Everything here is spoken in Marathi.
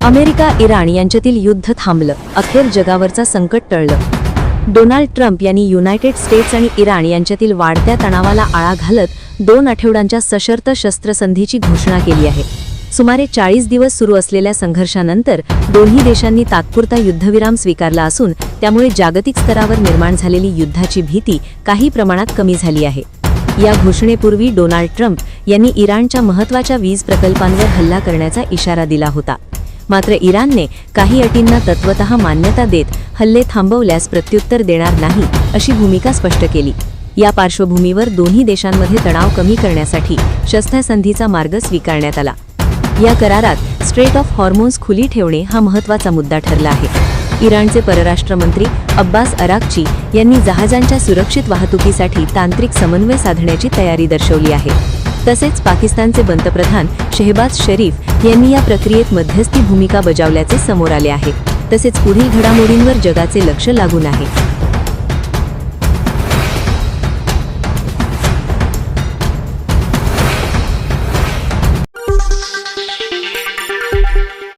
अमेरिका इराण यांच्यातील युद्ध थांबलं, अखेर जगावरचा संकट टळलं. डोनाल्ड ट्रम्प यांनी युनायटेड स्टेट्स आणि इराण यांच्यातील वाढत्या तणावाला आळा घालत 2 आठवड्यांच्या सशर्त शस्त्रसंधीची घोषणा केली आहे. सुमारे 40 दिवस सुरू असलेल्या संघर्षानंतर दोन्ही देशांनी तात्पुरता युद्धविराम स्वीकारला असून त्यामुळे जागतिक स्तरावर निर्माण झालेली युद्धाची भीती काही प्रमाणात कमी झाली आहे. या घोषणेपूर्वी डोनाल्ड ट्रम्प यांनी इराणच्या महत्त्वाच्या वीज प्रकल्पांवर हल्ला करण्याचा इशारा दिला होता. मात्र इराणने काही अटींना तत्वतः मान्यता देत हल्ले थांबवल्यास प्रत्युत्तर देणार नाही अशी भूमिका स्पष्ट केली. या पार्श्वभूमीवर दोन्ही देशांमध्ये तणाव कमी करण्यासाठी शस्त्रसंधीचा मार्ग स्वीकारण्यात आला. या करारात स्ट्रेट ऑफ हॉर्मोन्स खुली ठेवणे हा महत्त्वाचा मुद्दा ठरला आहे. इराणचे परराष्ट्र मंत्री अब्बास अराक्ची यांनी जहाजांच्या सुरक्षित वाहतुकीसाठी तांत्रिक समन्वय साधण्याची तयारी दर्शवली आहे. तसेच पाकिस्तानचे पंतप्रधान शहबाज शरीफ यांनी या प्रक्रियेत मध्यस्थी भूमिका बजावल्याचे समोर आले आहे. तसेच पुढील घडामोडींवर जगाचे लक्ष लागून आहे.